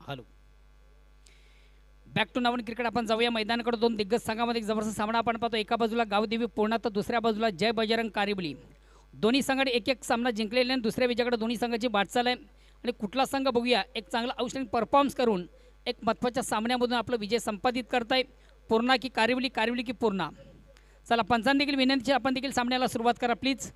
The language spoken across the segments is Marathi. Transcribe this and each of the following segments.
हॅलो बॅक टू नवन क्रिकेट. आपण जाऊया मैदानाकडे. दोन दिग्गज संघामध्ये एक जबरदस्त सामना आपण पाहतो. एका बाजूला गावदेवी पूर्णा तर दुसऱ्या बाजूला जय बजरंग कारिबली. दोन्ही संघाने एक एक सामना जिंकलेले आणि दुसऱ्या विजयाकडे दोन्ही संघाची वाटचाल आहे. आणि कुठला संघ बघूया एक चांगला आउटस्टँडिंग परफॉर्मन्स करून एक महत्त्वाच्या सामन्यामधून आपला विजय संपादित करताय. पूर्णा की कारिबली, कारिबली की पूर्णा. चला पंचांनी देखील विनंती, आपण देखील सामन्याला सुरुवात करा प्लीज.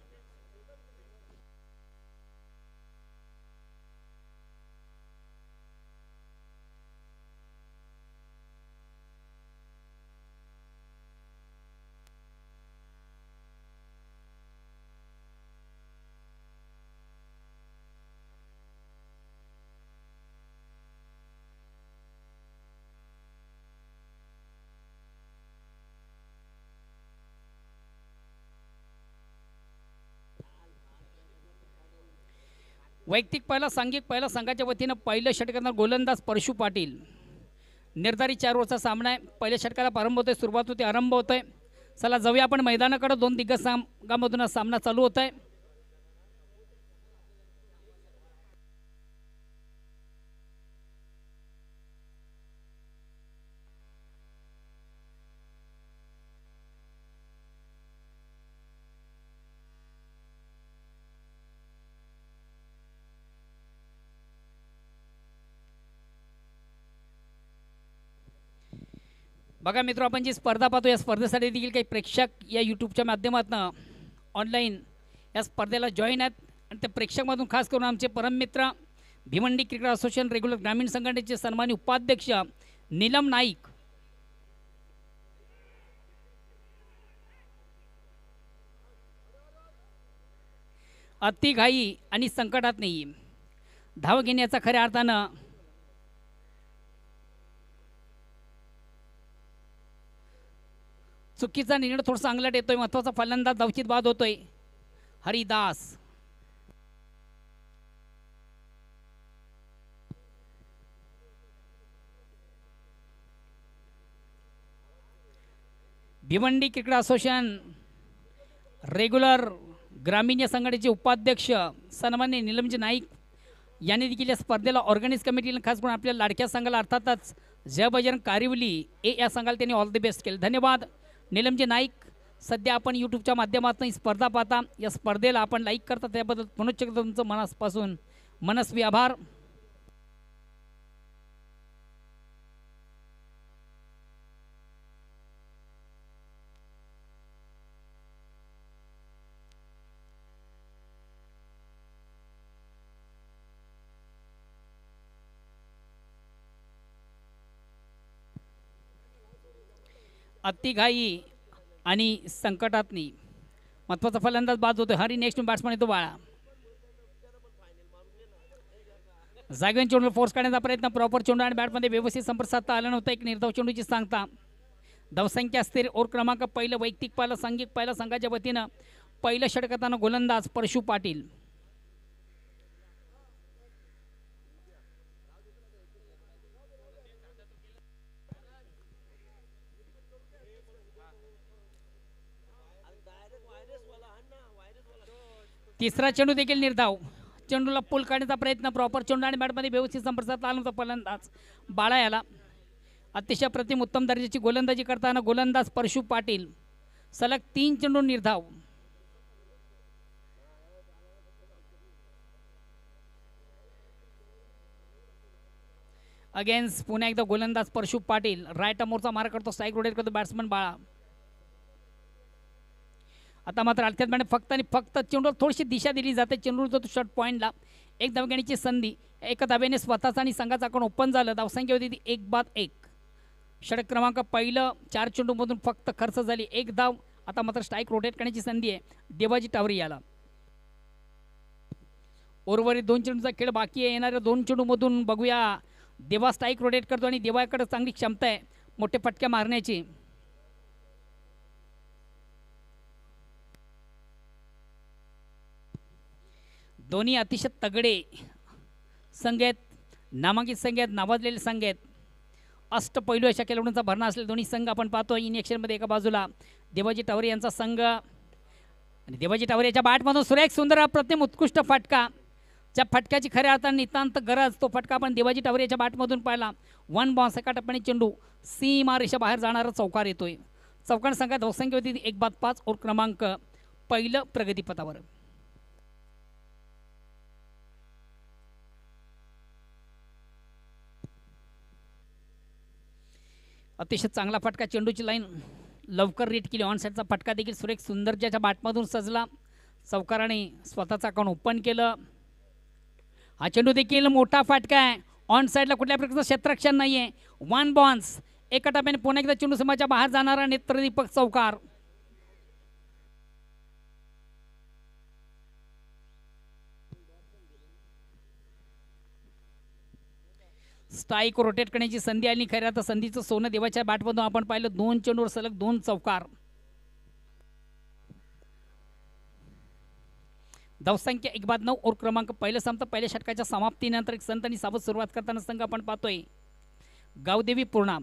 वैयक्तिक पहिला, सांघिक पहिला संघाच्या वतीनं पहिलं षटकांना गोलंदाज परशु पाटील. निर्धारित 4 ओव्हरचा सामना आहे. पहिल्या षटकाला प्रारंभ होतोय, सुरुवात होते, आरंभ होतोय. चला जाऊया आपण मैदानाकडे. दोन दिग्गज संघामधून सामना चालू होत आहे. बघा मित्र, आपण जी स्पर्धा पाहतो या स्पर्धेसाठी देखील काही प्रेक्षक या यूट्यूबच्या माध्यमातून ऑनलाईन या स्पर्धेला जॉईन आहेत. आणि त्या प्रेक्षकमधून खास करून आमचे परममित्र भिवंडी क्रिकेट असोसिएशन रेग्युलर ग्रामीण संघटनेचे सन्मानी उपाध्यक्ष नीलम नाईक, अति घाई आणि संकटात नाही धाव घेण्याचा खऱ्या अर्थानं चुकीचा निर्णय थोडासा अंगलट येतोय. महत्त्वाचा फलंदाज धावचित बाद होतोय Haridas. Bhiwandi cricket association regular ग्रामीण संघटनेचे उपाध्यक्ष सन्मान्य नीलमजी नाईक यांनी देखील या स्पर्धेला ऑर्गनाइज कमिटीला खास करून आपल्या लाडक्या संघाला अर्थातच जय बजरंग कारिवली या संघाला त्यांनी ऑल द बेस्ट केलं. धन्यवाद नीलमजी नाईक. सध्या आपण यूट्यूबच्या माध्यमातून ही स्पर्धा पाहता, या स्पर्धेला आपण लाईक करता त्याबद्दल पुनश्च तुमचं मनापासून मनस्वी आभार. अतिघाई आणि संकटातनी महत्त्वाचा फलंदाज बाद होतो हरी. नेक्स्ट बॅट्समन येतो बाळा. जागेन चेंडूला फोर्स काढण्याचा प्रयत्न, प्रॉपर चेंडू आणि बॅटमध्ये व्यवस्थित संपर्क साधता आला नव्हता. एक निर्धाव चेंडूची सांगता. धावसंख्या स्थिर. ओव्हर क्रमांक पहिलं वैयक्तिक पहिला, सांघिक पहिला संघाच्या वतीनं पहिलं षटकांना गोलंदाज परशु पाटील. तिसरा चेंडू देखील निर्धाव. चेंडूला पुल काढण्याचा प्रयत्न, प्रॉपर चेंडू आणि बॅटमध्ये व्यवस्थित संपर्कात आला होता फलंदाज बाळा याला. अतिशय प्रतिम उत्तम दर्जाची गोलंदाजी करताना गोलंदाज परशु पाटील. सलग 3 चेंडू निर्धाव. अगेन्स्ट पुन्हा एकदा गोलंदाज परशु पाटील. राईट अमोरचा मार करतो, स्ट्राईक रोटेट करतो बॅट्समन बाळा. आता मात्र अर्थात फक्त आणि फक्त चेंडूला थोडीशी दिशा दिली जाते. चेंडू जो शॉर्ट पॉईंटला एक धाव घेण्याची संधी. एका धाब्याने स्वतःचा आणि संघाचा अकाउंट ओपन झालं. धावसंख्या होती ती 1-1. षटक क्रमांक पहिलं 4 चेंडूमधून फक्त खर्च झाली 1 धाव. आता मात्र स्ट्राईक रोटेट करण्याची संधी आहे देवाजी टावरी याला. उर्वरित 2 चेंडूचा खेळ बाकी आहे. येणाऱ्या 2 चेंडूमधून बघूया देवा स्ट्राईक रोटेट करतो आणि देवाकडे चांगली क्षमता आहे मोठे फटक्या मारण्याची. दोन्ही अतिशय तगडे संघ आहेत, नामांकित संघ आहेत, नावाजलेले संघ आहेत. अष्टपैलू अशा खेळाडूंचा भरणा असलेले दोन्ही संघ आपण पाहतो. इन ॲक्शनमध्ये एका बाजूला देवाजी टावरे यांचा संघ आणि देवाजी टावरे याच्या बॅटमधून सुरेख सुंदर अप्रतिम उत्कृष्ट फटका. ज्या फटक्याची खऱ्या अर्थाने नितांत गरज, तो फटका आपण देवाजी टावर याच्या बॅटमधून पाहिला. 1 बॉन्स एका टप्प्याने चेंडू सीमा रेषा बाहेर जाणारा चौकार येतोय. चौकार संघात धावसंख्या होती 1-5 और क्रमांक पहिलं प्रगतीपथावर. अतिशय चांगला फटका, चेंडूची लाईन लवकर रीट केली. ऑन साईडचा फटका देखील सुरेख सुंदर ज्याच्या बॅटमधून सजला. चौकाराने स्वतःचा अकाउंट ओपन केलं. हा चेंडू देखील मोठा फटका आहे. ऑन साईडला कुठल्या प्रकारचं क्षेत्ररक्षण नाही आहे. 1 बॉन्स एका टप्प्याने पुन्हा एकदा चेंडू समाच्या बाहेर जाणारा नेत्रदीपक चौकार. स्ट्राईक रोटेट करण्याची संधी आली. खऱ्या तर संधीचं सोनं देवाच्या बॅटमधून आपण पाहिलं. 2 चेंडूवर सलग 2 चौकार. धावसंख्या 1-9 और क्रमांक पहिलं संपतं. पहिल्या षटकाच्या समाप्तीनंतर एक संत आणि सावध सुरुवात करताना संघ आपण पाहतोय गावदेवी पूर्णा.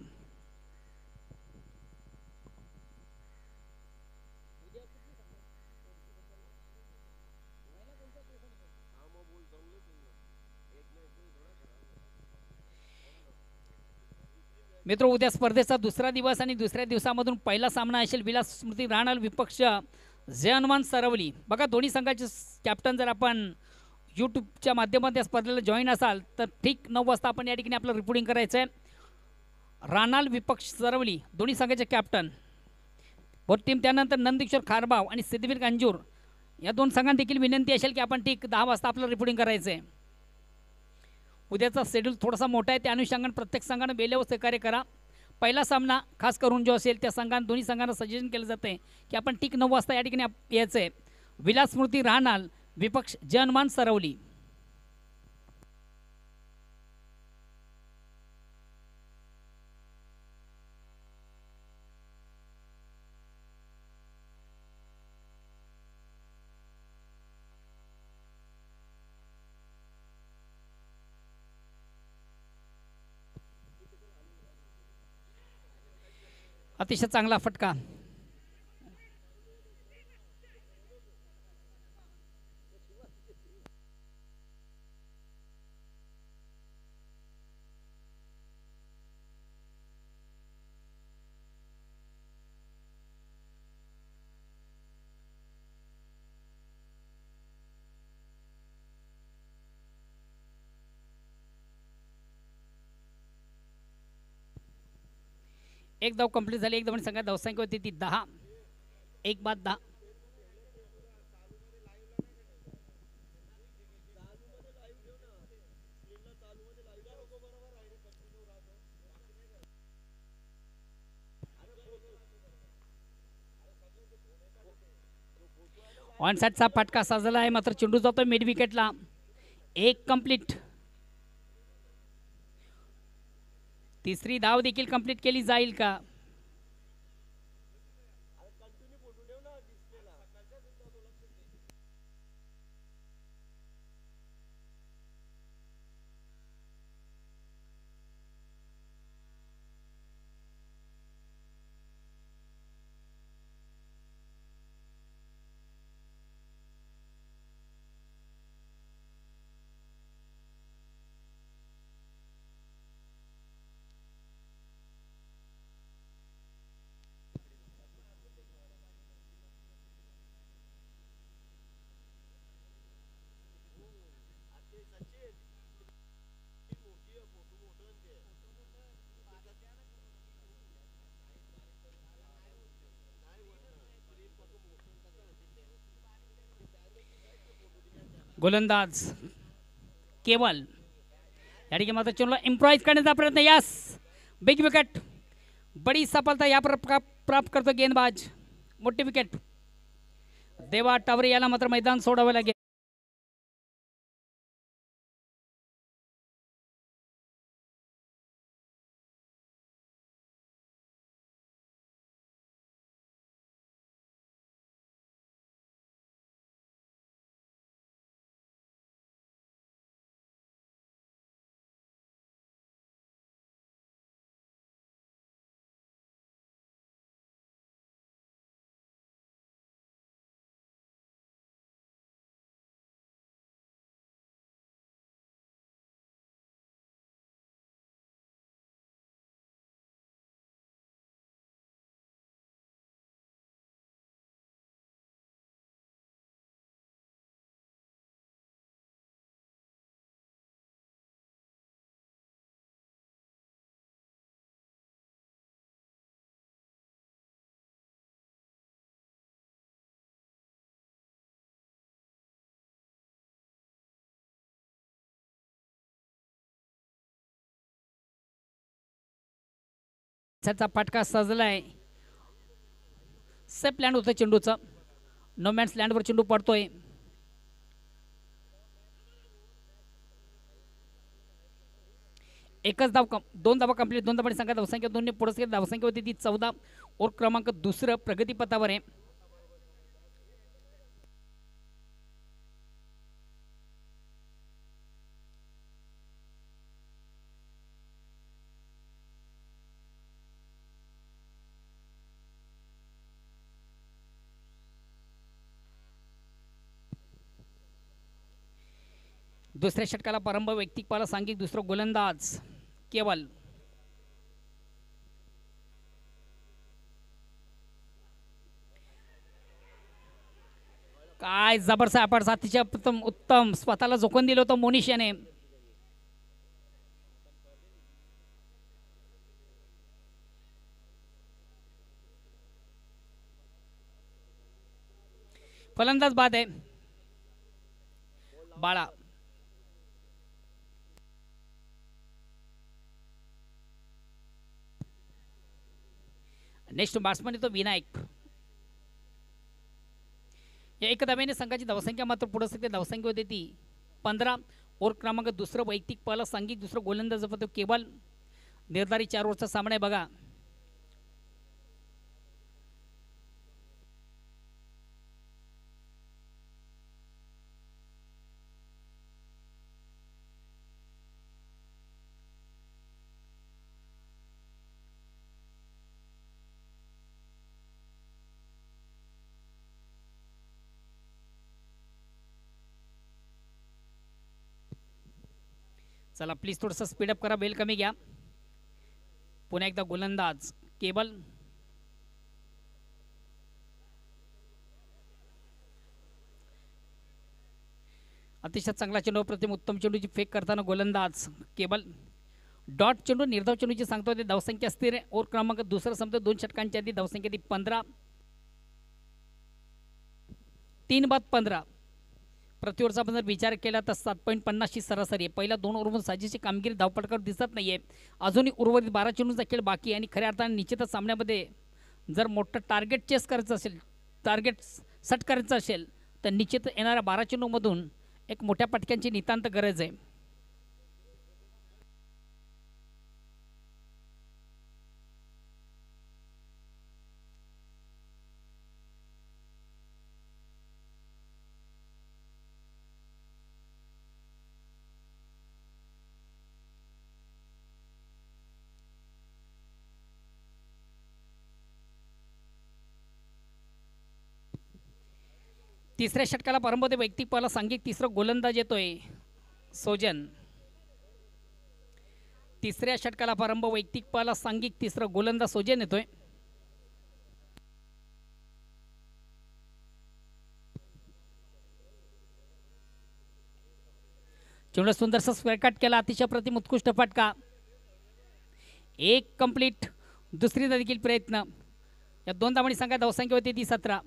मित्र, उद्या स्पर्धेचा दुसरा दिवस आणि दुसऱ्या दिवसामधून पहिला सामना असेल विलास स्मृती राहणार विपक्ष जय हनुमान सरवली. बघा, दोन्ही संघाचे कॅप्टन जर आपण यूट्यूबच्या माध्यमातून या स्पर्धेला जॉईन असाल तर ठीक 9 वाजता आपण या ठिकाणी आपलं रिपोर्टिंग करायचं आहे. रानाल विपक्ष सरवली दोन्ही संघाचे कॅप्टन बोथ टीम. त्यानंतर नंदकिशोर खारबाव आणि सिद्धवीर अंजूर या 2 संघांना देखील विनंती असेल की आपण ठीक 10 वाजता आपलं रिपोर्टिंग करायचं आहे. उद्याचा शेड्यूल थोडासा मोठा आहे, त्या अनुषंगाने प्रत्येक संघानं वेळेवर सहकार्य करा. पहिला सामना खास करून जो असेल त्या संघानं दोन्ही संघांना सजेशन केलं जातं की आपण ठीक 9 वाजता या ठिकाणी यायचं आहे. विलास स्मृती राहणार विपक्ष जय हनुमान सरवली. अतिशय चांगला फटका. एक धाव कंप्लीट झाली. एक धावणी संघात धावसंख्या होती ती 10. 1-10. ऑन साईडचा फटका साजला आहे, मात्र चेंडू जातोय मिड विकेटला. 1 कंप्लीट. तिसरी धाव देखील कंप्लीट केली जाईल का? गोलंदाज केवल या ठिकाणी मात्र चेंडूला इम्प्रोवाइज करण्याचा प्रयत्न. Yes, big wicket. बड़ी सफलता या प्राप्त करतो गेंदबाज. मोठी विकेट. देवा टावरे याला मात्र मैदान सोडावं लागेल. इन्साईडचा फटका सजलाय. सेफ लँड होतं चेंडूचं. नो मॅन्स लँडवर चेंडू पडतोय. एकच धाव दोन धावा कंप्लीट. दोन धावांनी संघात धावसंख्या 2 ने पुरस्कृत. धावसंख्या होती ती 14. और क्रमांक दुसरं प्रगतीपथावर आहे. दुसऱ्या षटकाला प्रारंभ. वैयक्तिक पाला सांघिक. दुसरं गोलंदाज केवल. काय जबरदस्त आपण साथीच्या उत्तम स्वतःला झोकून दिलं होतं मोनिश याने. फलंदाज बाद आहे बाळा. नेक्स्ट बॅट्समन येतो विनायक. या एक धावेने संघाची धावसंख्या मात्र पुढे सध्या धावसंख्या होती ती 15. ओव्हर क्रमांक दुसरं वैयक्तिक पाला सांघिक. दुसरं गोलंदाज केवल. निर्धारित 4 ओव्हरचा सामना आहे बघा. चला प्लीज थोडंसं स्पीडअप करा. बेल कमी घ्या. पुन्हा एकदा गोलंदाज केवल. अतिशय चांगला चेंडू. प्रतिम उत्तम चेंडूची फेक करताना गोलंदाज केवल. डॉट चेंडू निर्धाव चेंडूची सांगतो ते. धावसंख्या स्थिर आहे. ओव्हर क्रमांक दुसरं संपतो 2 षटकांच्या आधी. धावसंख्या ती 15. 3 बाद 15. प्रति ओव्हरचा आपण जर विचार केला तर 7.50 ची सरासरी आहे. पहिल्या 2 ओव्हरमध्ये साजेशी कामगिरी धावपटकर दिसत नाहीये. अजूनही उर्वरित 12 चेंडूचा खेळ बाकी आहे. आणि खऱ्या अर्थाने निश्चितच सामन्यामध्ये जर मोठं टार्गेट चेस करायचं असेल, टार्गेट सेट करायचं असेल तर निश्चित येणाऱ्या 12 चेंडूमधून एक मोठ्या पटक्यांची नितांत गरज आहे. तिसऱ्या षटकाला प्रारंभ होते. वैयक्तिक पाला सांघिक. तिसरं गोलंदाज येतोय सोजन. तिसऱ्या षटकाला प्रारंभ. वैयक्तिक पाला सांघिक. तिसरं गोलंदाज सोजन येतोय. चेंडू सुंदरसा स्क्वेअर कट केला. अतिशय प्रतिम उत्कृष्ट फटका. 1 कंप्लीट. दुसरीदा देखील प्रयत्न. या 2 धावांनी संघात धावसंख्या होती ती 17.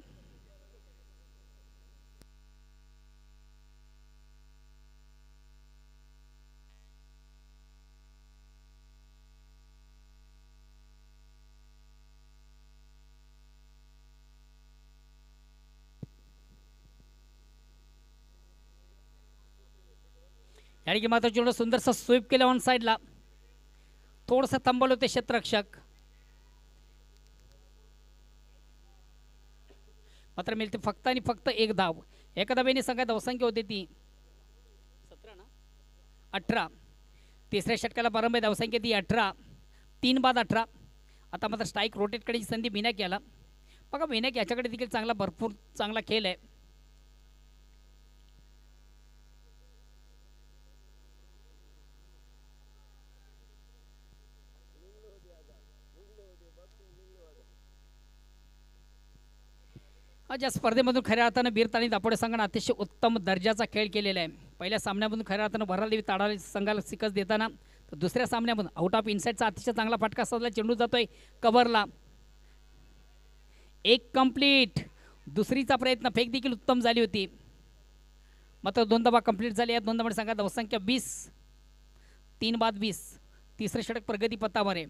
याने मात्र चेंडू सुंदरसा स्वीप केला ऑन साईडला. थोडंसं थांबवलं होते क्षेत्ररक्षक. मात्र मिळते फक्त आणि फक्त 1 धाव. एका धावेने संघात धावसंख्या होती ती 18. तिसऱ्या षटकाला प्रारंभ. धावसंख्या ती 18. 3 बाद 18. आता मात्र स्ट्राईक रोटेट करण्याची संधी विनायक याला. बघा विनायक याच्याकडे देखील चांगला भरपूर चांगला खेळ आहे. आज या स्पर्धेमधून खऱ्या अर्थानं बीर आणि दापोडे संघाने अतिशय उत्तम दर्जाचा खेळ केलेला आहे. पहिल्या सामन्यामधून खऱ्या अर्थानं भरादेवी ताडाली संघाला शिकस्त देताना, तर दुसऱ्या सामन्यामधून आउट ऑफ इनसाईडचा अतिशय चांगला फटका साधला. चेंडू जातोय कव्हरला. 1 कंप्लीट. दुसरीचा प्रयत्न. फेक देखील उत्तम झाली होती. मात्र 2 धावा कंप्लीट झाली. या 2 धावांनी संघात धावसंख्या 20. 3 बाद 20. तिसरे षटक प्रगती पथावर आहे.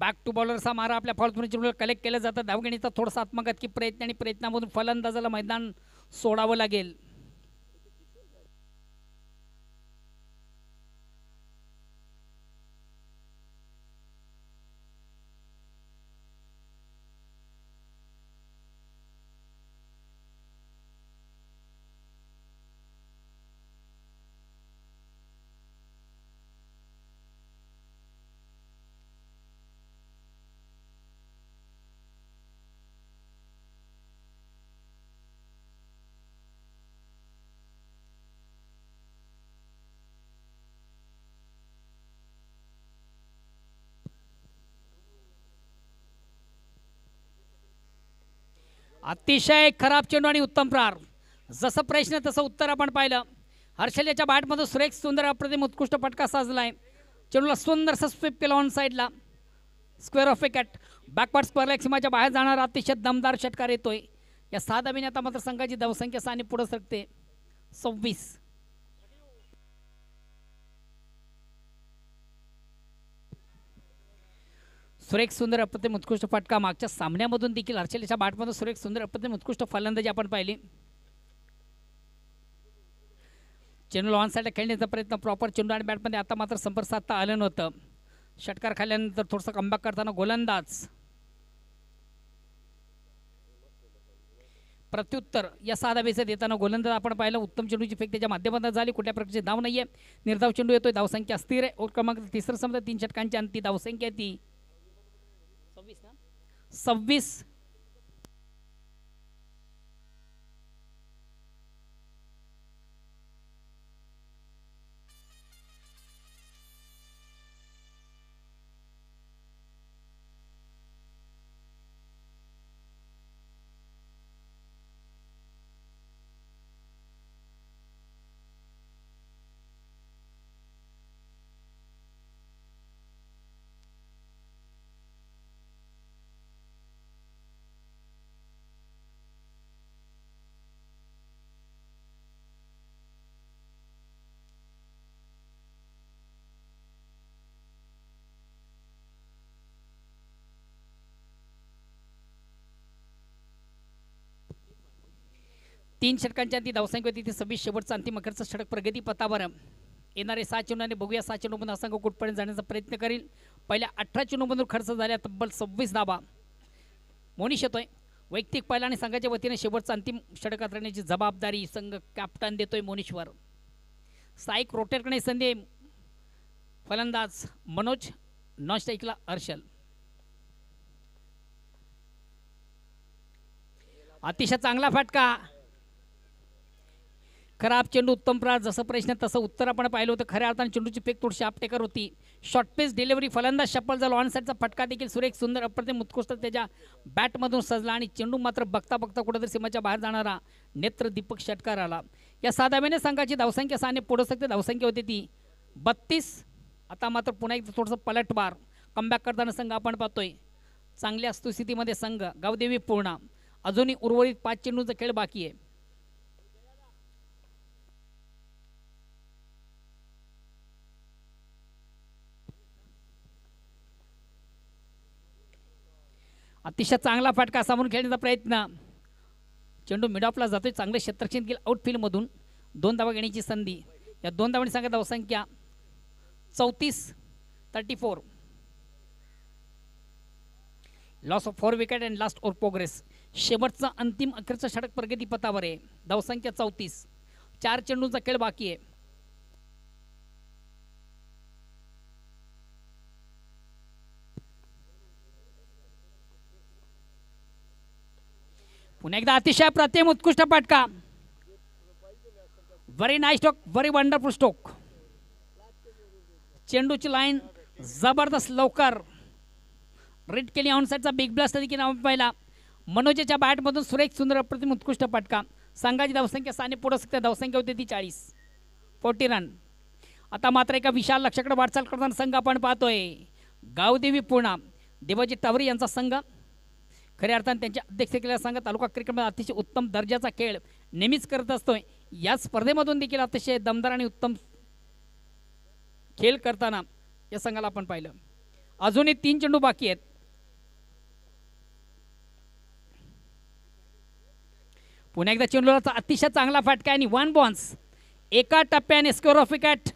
बॅक टू बॉलरचा मारा आपल्या फॉल्समधून कलेक्ट केलं जातं. धावगणीचा थोडासा आत्मघातकी प्रयत्न आणि प्रयत्नामधून फलंदाजाला मैदान सोडावं लागेल. अतिशय खराब चेंडू आणि उत्तम प्रहार. जसं प्रश्न तसं उत्तर आपण पाहिलं. हर्षल याच्या बॅटमधून सुरेख सुंदर अप्रतिम उत्कृष्ट फटका साजलाय. चेंडूला सुंदरसं स्वीप केलं ऑन साईडला. Square off wicket. Backward square सीमाच्या बाहेर जाणार अतिशय दमदार षटकार येतोय. या 6 धाब्याने आता मात्र संघाची धावसंख्या 6 ने पुढे सरकते. 26. सुरेख सुंदर अप्रतिम उत्कृष्ट फटका. मागच्या सामन्यामधून देखील हर्षलच्या बॅटमधून सुरेख सुंदर अप्रतिम उत्कृष्ट फलंदाजी आपण पाहिली. चेंडू ऑन साईडला खेळण्याचा प्रयत्न प्रॉपर चेंडू आणि बॅटमध्ये आता मात्र संपर्क साधता आलं नव्हतं. षटकार खाल्ल्यानंतर थोडंसं कमबॅक करताना गोलंदाज. प्रत्युत्तर या 6 धाब्याचं देताना गोलंदाज आपण पाहिलं. उत्तम चेंडूची फेक त्याच्या माध्यमातून झाली. कुठल्या प्रकारची धाव नाहीये. निर्धाव चेंडू येतोय. धावसंख्या स्थिर आहे. ओव्हर क्रमांक 3 समजा 3 षटकांची अंती धावसंख्या ती 26. तीन षटकांच्या अंती धावसंख्या होती ती 26. शेवटचा अंतिम अखेरचा षटक प्रगती पथावर. येणारे 6 चेंडूने बघूया 6 चेंडूमधून हा संघ कुठपर्यंत जाण्याचा प्रयत्न करील. पहिल्या 18 चेंडूमधून खर्च झाल्या तब्बल 26 धाबा. मोनिश येतोय. वैयक्तिक पहिला आणि संघाच्या वतीने शेवटचा अंतिम षटकात राहण्याची जबाबदारी संघ कॅप्टन देतोय मोनिशवर. साईक रोटेट करण्याची संधी. फलंदाज मनोज. नॉन स्ट्राईकला हर्षल. अतिशय चांगला फटका. खराब चेंडू उत्तम प्रहार. जसं प्रश्न तसं उत्तर आपण पाहिलं होतं. खऱ्या अर्थाने चेंडूची फेक थोडीशी आपटेकर होती. शॉर्ट पेस डिलिव्हरी. फलंदाज शप्पल झाला. ऑन साईडचा फटका देखील सुरेख सुंदर अप्रतिम उत्कृष्ट त्याच्या बॅटमधून सजला आणि चेंडू मात्र बघता बघता कुठेतरी सीमाच्या बाहेर जाणारा नेत्र दीपक षटकार आला. या 6 धाब्याने संघाची धावसंख्या 6 ने पुढे सकते. धावसंख्या होती ती 32. आता मात्र पुन्हा एकदा थोडंसं पलटवार कमबॅक करताना संघ आपण पाहतोय. चांगल्या स्तुस्थितीमध्ये संघ. गावदेवी पूर्ण. अजूनही उर्वरित 5 चेंडूचा खेळ बाकी आहे. अतिशय चांगला फटका सामोरून खेळण्याचा प्रयत्न. चेंडू मिडऑफला जातोय. चांगले क्षेत्ररक्षण केलं आउटफील्डमधून. 2 धावा घेण्याची संधी. या 2 धावांनी संघाची धावसंख्या 34. Loss of 4 wicket and last over progress. शेवटचा अंतिम अखेरचा षटक प्रगती पथावर आहे. धावसंख्या 34. 4 चेंडूंचा खेळ बाकी आहे. पुन्हा एकदा अतिशय प्रतिम उत्कृष्ट फटका. Very nice stroke. Very wonderful stroke. चेंडूची लाईन जबरदस्त लवकर रीड केली. ऑन साईडचा बिग ब्लास्ट देखील नाव पाहिला. मनोजच्या बॅटमधून सुरेख सुंदर अप्रतिम उत्कृष्ट फटका. संघाची धावसंख्या 6 ने पुढे सकते. धावसंख्या होती ती 40 रन. आता मात्र एका विशाल लक्ष्याकडे वाटचाल करताना संघ आपण पाहतोय. गावदेवी पूर्णा. देवाजी टावरी यांचा संघ. खऱ्या अर्थाने त्यांच्या अध्यक्षतेखाली संघ तालुका क्रिकेटमध्ये अतिशय उत्तम दर्जाचा खेळ नेहमीच करत असतोय. या स्पर्धेमधून देखील अतिशय दमदार आणि उत्तम खेळ करताना या संघाला आपण पाहिलं. अजूनही 3 चेंडू बाकी आहेत. पुन्हा एकदा चेंडूचा अतिशय चांगला फटका आणि 1 बॉन्स. एका टप्प्याने स्कोअर ऑफ विकेट.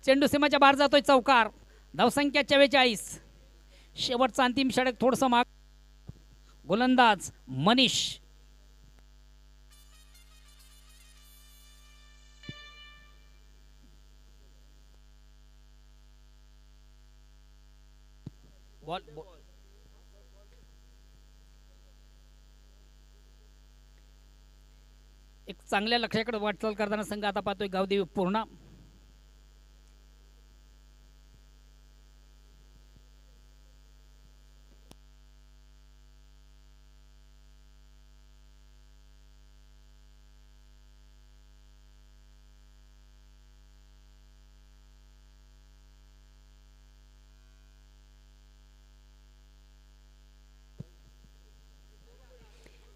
चेंडू सीमाच्या बाहेर जातोय. चौकार. धावसंख्या 44. शेवटचा अंतिम षटक थोडंसं माग. गोलंदाज मनीष. एक चांगल्या लक्ष्याकडे वाटचाल करताना संघ आता पाहतोय गावदेवी पूर्ण.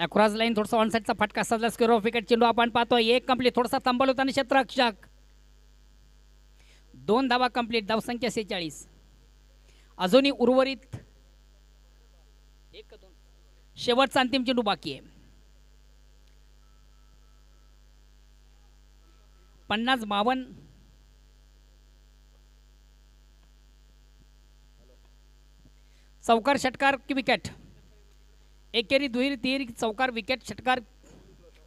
अक्रॉस लाईन थोडासा ऑनसाईडचा फटका साधला. Square off wicket. चेंडू आपण पाहतोय एक कंप्लीट. थोडासा थांबवला होता आणि क्षेत्ररक्षक. 2 धावा कंप्लीट. धावसंख्या 46. अजूनही उर्वरित शेवटचा अंतिम चेंडू बाकी आहे. 50-52. चौकार षटकार की विकेट. एकेरी दुहेरी तिहेरी चौकार विकेट षटकार.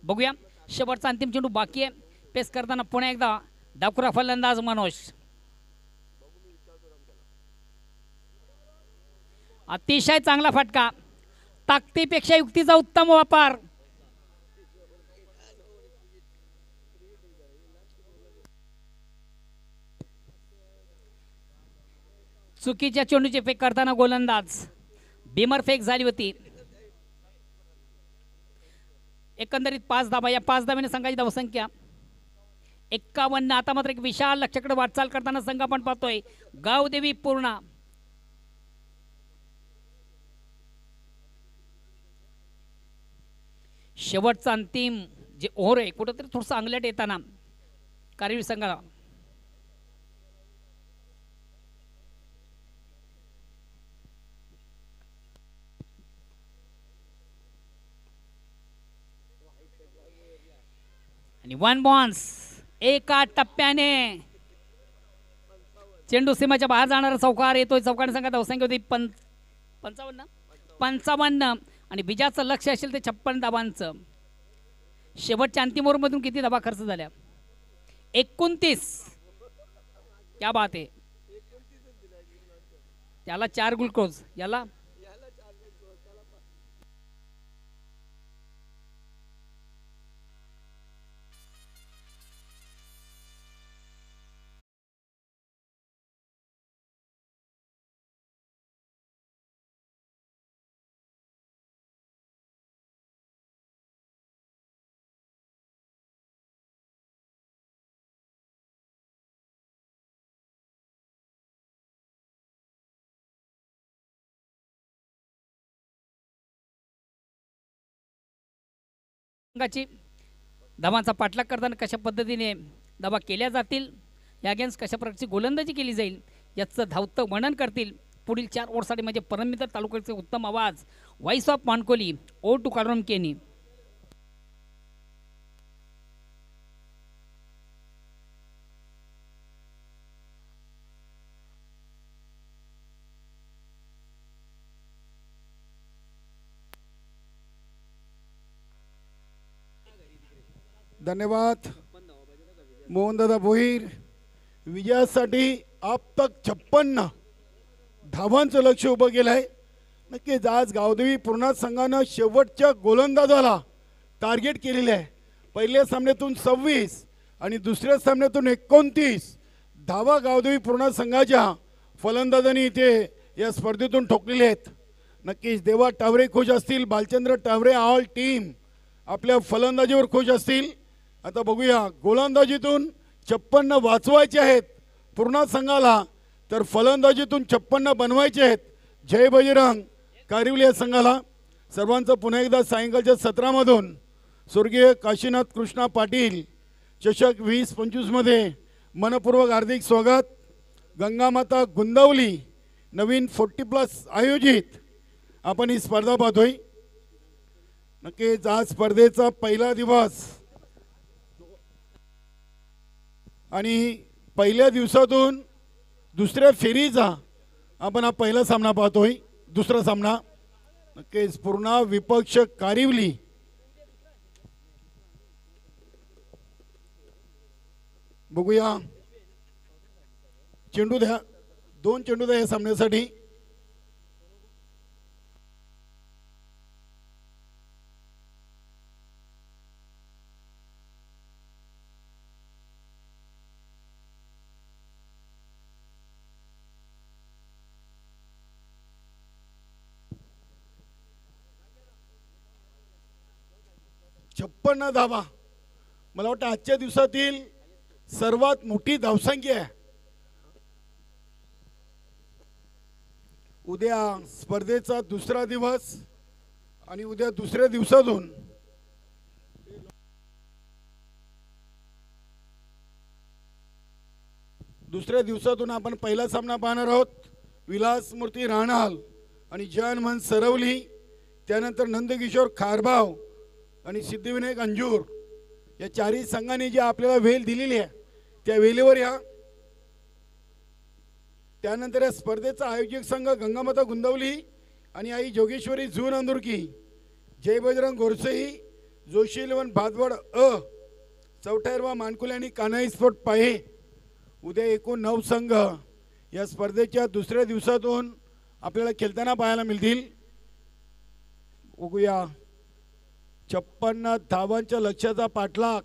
बघूया शेवटचा अंतिम चेंडू बाकी आहे. पेस करताना पुन्हा एकदा डाकुरा फलंदाज मनोज. अतिशय चांगला फटका. ताकदीपेक्षा युक्तीचा उत्तम वापर. चुकीच्या चेंडूची फेक करताना गोलंदाज बीमर फेक झाली होती. एकंदरीत 5 धावा. या 5 धाव्याने संघाची धावसंख्या 51. आता मात्र एक विशाल लक्ष्याकडे वाटचाल करताना संघ आपण पाहतोय गावदेवी पूर्ण. शेवटचा अंतिम जे ओव्हर आहे कुठंतरी थोडंसं अंगलट येताना कारवी संघाला. आणि 1 बॉन्स. एका टप्प्याने चेंडू सीमाच्या बाहेर जाणारा चौकार येतोय. चौकार संघात धावसंख्या होती 55. आणि बिजाचं लक्ष असेल ते 56 धावांचं. शेवटच्या अंतिम ओव्हरमधून किती धावा खर्च झाल्या? 29. क्या बात आहे. त्याला 4 ग्लुकोज. याला संघाची धावांचा पाठलाग करताना कशा पद्धतीने धावा केल्या जातील, या अगेन्स्ट कशा प्रकारची गोलंदाजी केली जाईल याचं धावतं वर्णन करतील पुढील 4 ओव्हरसाठी. म्हणजे परममित्र तालुक्याचे उत्तम आवाज व्हॉइस ऑफ मानकोली ओ टू कालरम केनी. धन्यवाद मोहनदादा भोईर. विजयासाठी आप तक 56 धावांचं लक्ष उभं केलं आहे. नक्कीच आज गावदेवी पूर्णा संघानं शेवटच्या गोलंदाजाला टार्गेट केलेले आहे. पहिल्या सामन्यातून 26 आणि दुसऱ्या सामन्यातून 29 धावा गावदेवी पूर्णा संघाच्या फलंदाजांनी इथे या स्पर्धेतून ठोकलेले आहेत. नक्कीच देवा टावरे खुश असतील, बालचंद्र टावरे ऑल टीम आपल्या फलंदाजीवर खुश असतील. आता बघूया गोलंदाजीतून 56 वाचवायचे आहेत पूर्णा संघाला, तर फलंदाजीतून 56 बनवायचे आहेत. जय बजरंग कारिवली या संघाला. सर्वांचं पुन्हा एकदा सायंकाळच्या सत्रामधून स्वर्गीय काशीनाथ कृष्णा पाटील चषक 2025 मध्ये मनपूर्वक हार्दिक स्वागत. गंगामाता गुंदवली नवीन 40+ आयोजित आपण ही स्पर्धा पाहतोय. नक्कीच आज स्पर्धेचा पहिला दिवस आणि पहिल्या दिवसातून दुसऱ्या फेरीचा आपण हा पहिला सामना पाहतोय. दुसरा सामना नक्कीच पूर्णा विपक्ष कारिवली. बघूया चेंडू द्या, 2 चेंडू द्या या सामन्यासाठी. छप्पन्न धावा मला वाटतं आजच्या दिवसातील सर्वात मोठी धावसंख्या आहे. उद्या स्पर्धेचा दुसरा दिवस आणि उद्या दुसऱ्या दिवसातून आपण पहिला सामना पाहणार आहोत. विलास मूर्ती राणाल आणि जयनमन सरवली, त्यानंतर नंदकिशोर खारबाव आणि सिद्धिविनायक अंजूर या चारही संघांनी जी आपल्याला वेल दिलेली आहे त्या वेलीवर या. त्यानंतर या स्पर्धेचा आयोजक संघ गंगामाता गुंदवली आणि आई जोगेश्वरी झून अंदुरकी, जय बजरंग गोरसई, जोशी इलेवन भादवड चौठायरवा मानकुले आणि कान्हाई स्पोर्ट पाहे. उद्या एकूण 9 संघ या स्पर्धेच्या दुसऱ्या दिवसातून आपल्याला खेळताना पाहायला मिळतील. बघूया 56 धावांच्या लक्ष्याचा पाठलाग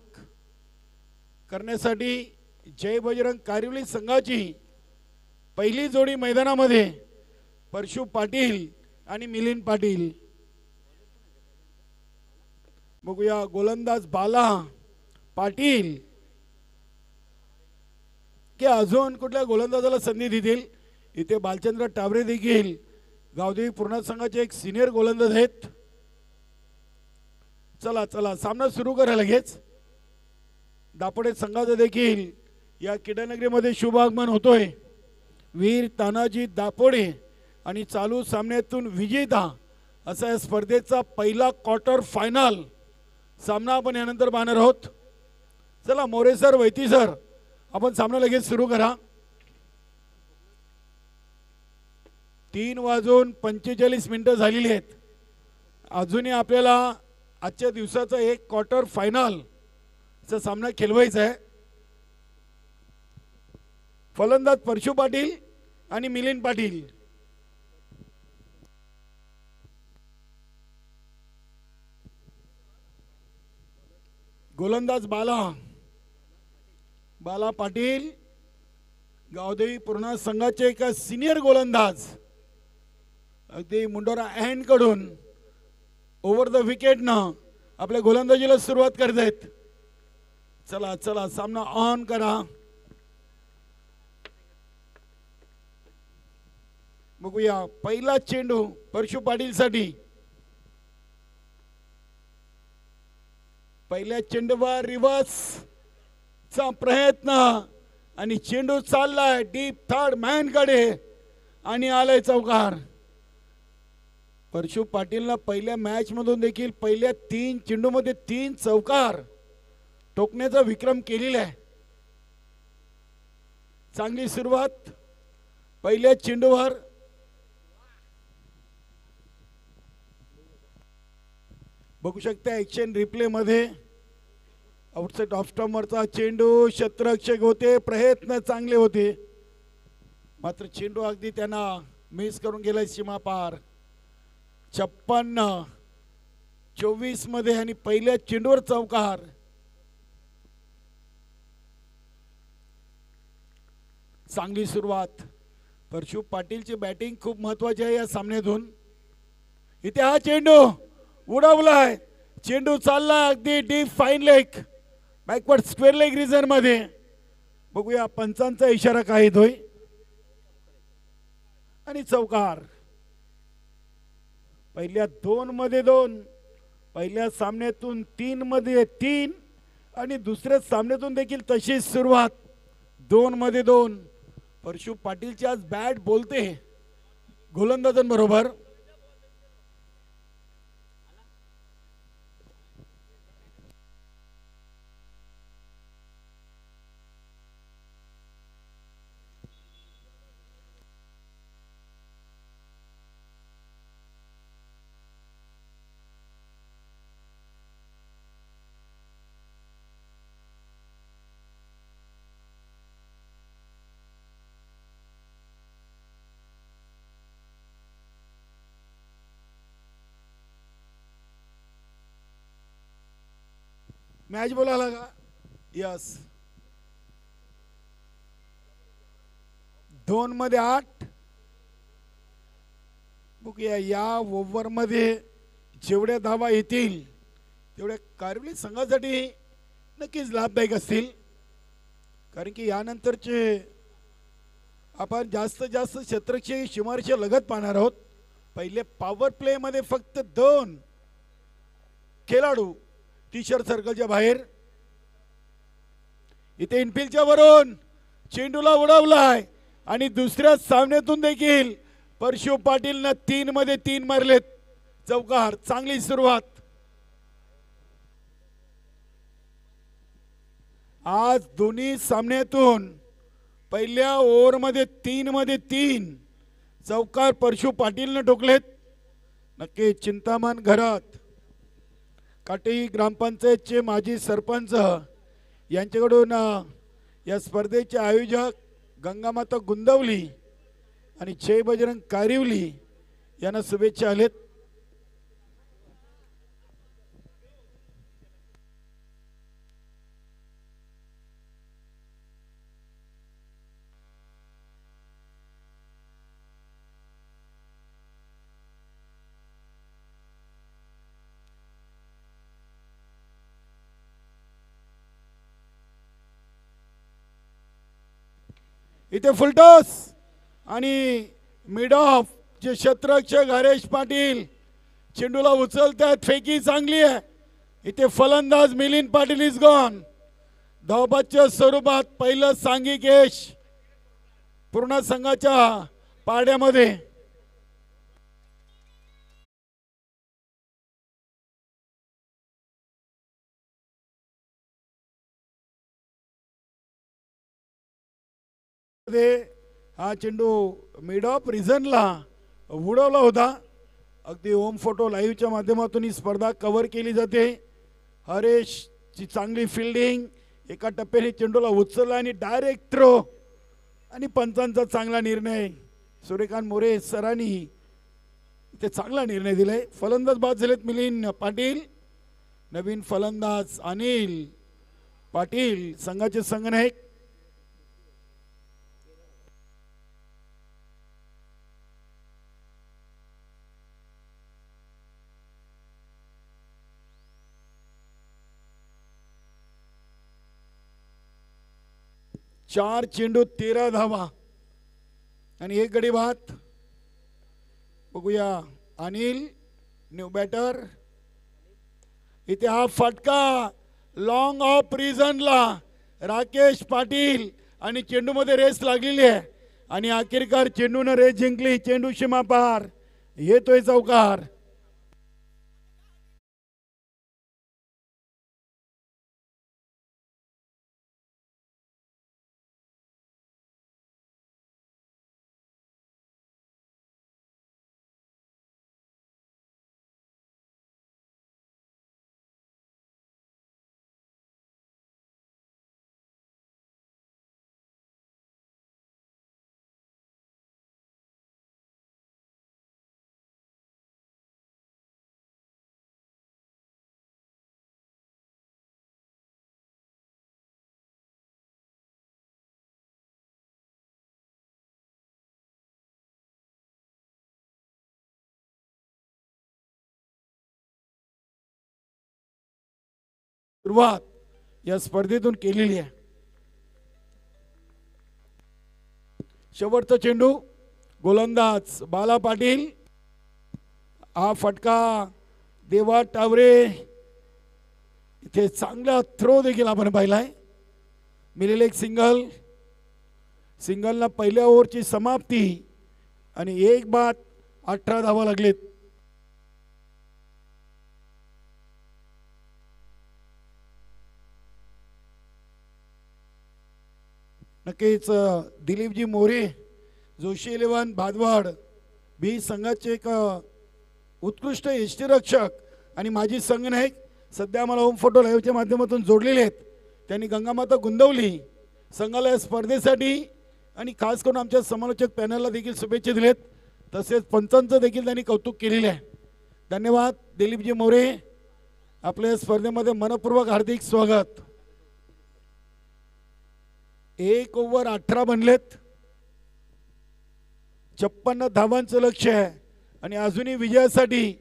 करण्यासाठी जय बजरंग कारिवली संघाची पहिली जोडी मैदानामध्ये परशु पाटील आणि मिलिंद पाटील. बघूया गोलंदाज बाला पाटील की अजून कुठल्या गोलंदाजाला संधी देतील. इथे बालचंद्र टावरे देखील गावदेवी पूर्णा संघाचे एक सिनियर गोलंदाज आहेत. चला चला सामना सुरू करा लगेच. दापोडे संघाचं देखील या क्रीडानगरीमध्ये शुभ आगमन होतोय. वीर तानाजी दापोडे आणि चालू सामन्यातून विजेता असा या स्पर्धेचा पहिला क्वार्टर फायनल सामना आपण यानंतर पाहणार आहोत. चला मोरे सर, वैती सर, आपण सामना लगेच सुरू करा. 3:45 झालेली आहेत. अजूनही आपल्याला आजच्या दिवसाचा एक क्वार्टर फायनल चा सामना खेळवायचा आहे. फलंदाज परशु पाटील आणि मिलिंद पाटील. गोलंदाज बाला पाटील गावदेवी पूर्णा संघाचे एक सिनियर गोलंदाज, अगदी मुंडोरा एंड कडून ओव्हर द विकेट ना आपल्या गोलंदाजीला सुरुवात करत आहेत. चला चला सामना ऑन करा. बघूया पहिला चेंडू परशु पाटील साठी. पहिल्या चेंडूवर रिव्हर्स चा प्रयत्न आणि चेंडू चाललाय डीप थर्ड मॅन कडे आणि आलाय चौकार. परशु पाटीलला पहिल्या मॅच मधून देखील पहिल्या 3 चेंडूमध्ये 3 चौकार ठोकण्याचा विक्रम केलेला आहे. चांगली सुरुवात पहिल्या चेंडूवर. बघू शकता ऍक्शन रिप्ले मध्ये आउटसाइड ऑफ स्टंपवरचा चेंडू क्षेत्ररक्षक होते, प्रयत्न चांगले होते, मात्र चेंडू अगदी त्यांना मिस करून गेलाय सीमा पार. 56-24 मध्ये आणि पहिल्या चेंडूवर चौकार. चांगली सुरुवात. परशु पाटीलची बॅटिंग खूप महत्वाची आहे या सामन्यातून. इथे हा चेंडू उडवलाय, चेंडू चालला अगदी deep fine leg backward square leg region मध्ये. बघूया पंचांचा इशारा काय येतोय आणि चौकार. पहिल्या 2 मध्ये 2, पहिल्या सामन्यातून 3 मध्ये 3 आणि दुसऱ्या सामन्यातून देखील तशीच सुरुवात 2 मध्ये 2. परशु पाटीलची आज बॅट बोलते गोलंदाजांबरोबर मॅच बोलायला का? यस, 2 मध्ये 8. बघूया या ओव्हर मध्ये जेवढ्या धावा येतील तेवढ्या कारवली संघासाठी नक्कीच लाभदायक असतील, कारण की यानंतरचे आपण जास्तीत जास्त शतरक्षी शिमारचे लगत पाहणार आहोत. पहिले पॉवर प्ले मध्ये फक्त 2 खेळाडू टी-शर्ट सर्कलच्या बाहेर. इथे इनफिल्डच्या वरून चेंडूला उडवलाय आणि दुसऱ्या सामन्यातून देखील परशु पाटीलनं 3 मध्ये 3 मारलेत. चौकार, चांगली सुरुवात. आज दोन्ही सामन्यातून पहिल्या ओव्हरमध्ये 3 मध्ये 3 चौकार परशु पाटीलनं ठोकलेत. नक्की चिंतामण घरात काटेई ग्रामपंचायतचे माजी सरपंच यांच्याकडून या स्पर्धेचे आयोजक गंगामाता गुंदवली आणि जय बजरंग कारिवली यांना शुभेच्छा आलेत. इथे फुलटॉस आणि मिड ऑफ जे क्षेत्ररक्षक हरेश पाटील चेंडूला उचलतात. फेकी चांगली आहे. इथे फलंदाज मिलिंद पाटील इज गॉन. धावबादच्या स्वरूपात पहिलं सांघिक यश पूर्ण संघाच्या पाड्यामध्ये. हा चेंडू मिड ऑफ रिझनला उडवला होता. अगदी होम फोटो लाईव्हच्या माध्यमातून ही स्पर्धा कव्हर केली जाते. हरेशची चांगली फिल्डिंग, एका टप्प्याने चेंडूला उचलला आणि डायरेक्ट थ्रो आणि पंचांचा चांगला निर्णय. सूर्यकांत मोरे सरांनी इथे चांगला निर्णय दिलाय. फलंदाज बाद झालेत मिलिंद पाटील. नवीन फलंदाज अनिल पाटील संघाचे संघनायक. चार चेंडू 13 धावा आणि 1 गडी बाद. बघूया अनिल न्यू बॅटर. इथे हा फटका लॉंग ऑफ रिझनला राकेश पाटील आणि चेंडू मध्ये रेस लागलेली आहे आणि अखेरकार चेंडूने रेस जिंकली. चेंडू सीमा पार, येतोय चौकार. सुरुवात या स्पर्धेतून केलेली आहे. शेवटचा चेंडू गोलंदाज बाला पाटील. हा फटका देवा टावरे. इथे चांगला थ्रो देखील आपण पाहिलाय. मिलेल एक सिंगलला पहिल्या ओव्हरची समाप्ती आणि 1 बाद 18 धावा लागलेत. नक्कीच दिलीपजी मोरे, जोशी 11 भादवाड बी संघाचे एक उत्कृष्ट यष्टीरक्षक आणि माजी संघनायक सध्या आम्हाला होम फोटो लाईव्हच्या माध्यमातून जोडलेले आहेत. त्यांनी गंगामाता गुंदवली संघाला या स्पर्धेसाठी आणि खास करून आमच्या समालोचक पॅनलला देखील शुभेच्छा दिलेत. तसेच पंचांचं देखील त्यांनी कौतुक केलेले आहे. धन्यवाद दिलीपजी मोरे, आपल्या स्पर्धेमध्ये मनपूर्वक हार्दिक स्वागत. 1 ओव्हर 18 बनलेत, 56 धावांचं लक्ष आहे आणि अजूनही विजयासाठी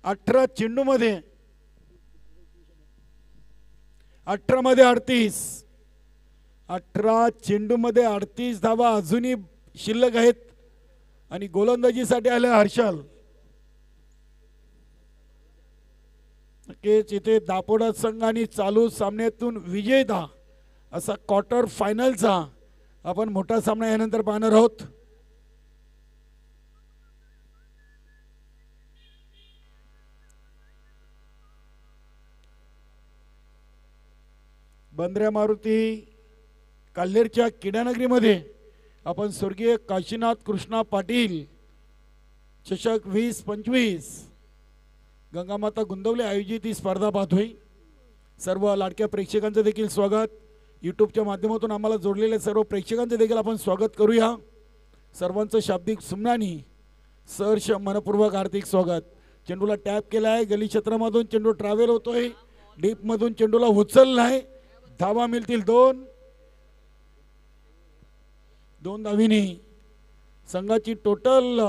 18 चेंडूमध्ये 18 मध्ये 38, 18 चेंडूमध्ये 38 धावा अजूनही शिल्लक आहेत आणि गोलंदाजीसाठी आले हर्षल. नक्कीच इथे दापोडा संघाने चालू सामन्यातून विजेता असा क्वार्टर फायनलचा आपण मोठा सामना यानंतर पाहणार आहोत. बंद्र्या मारुती काल्हेरच्या किडानगरीमध्ये आपण स्वर्गीय काशीनाथ कृष्णा पाटील चषक 20-25 गंगामाता गुंदवली आयोजित ही स्पर्धा पाहतोय. सर्व लाडक्या प्रेक्षकांचं देखील स्वागत. यूट्यूबच्या माध्यमातून आम्हाला जोडलेल्या सर्व प्रेक्षकांचं देखील आपण स्वागत करूया. सर्वांचं शाब्दिक सुमनानी सहर्ष मनपूर्वक हार्दिक स्वागत. चेंडूला टॅप केला आहे, गली क्षेत्रामधून चेंडू ट्रॅव्हल होतोय, डीप मधून चेंडूला उचललाय, धावा मिळतील 2 धावीनी. संघाची टोटल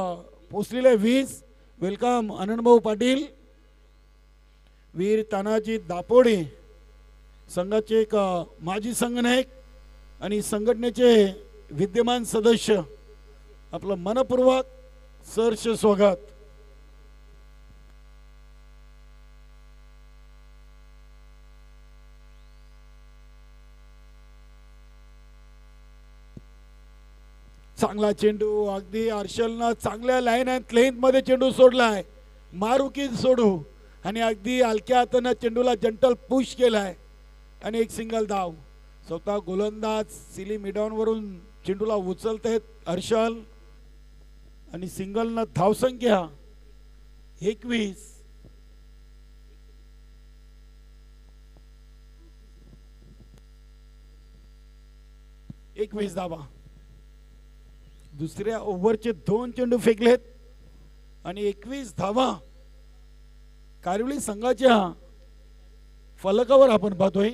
पोचलेली आहे 20. वेलकम आनंदभाऊ पाटील, वीर तानाजी दापोडे संघाचे एक माजी संघनायक आणि संघटनेचे विद्यमान सदस्य, आपलं मनपूर्वक सहर्ष स्वागत. चांगला चेंडू, अगदी हर्षलनं चांगल्या लाईन अँड लेंथ मध्ये चेंडू सोडलाय, मारुकी सोडू आणि अगदी हलक्या हाताने चेंडूला जंटल पुश केलाय आणि एक सिंगल धाव. स्वतः गोलंदाज सिली मिडॉन वरून चेंडूला उचलत आहेत हर्षल आणि सिंगलनं धावसंख्या 21. धावा. दुसऱ्या ओव्हरचे 2 चेंडू फेकलेत आणि 21 धावा कारिवली संघाच्या फलकावर आपण पाहतोय.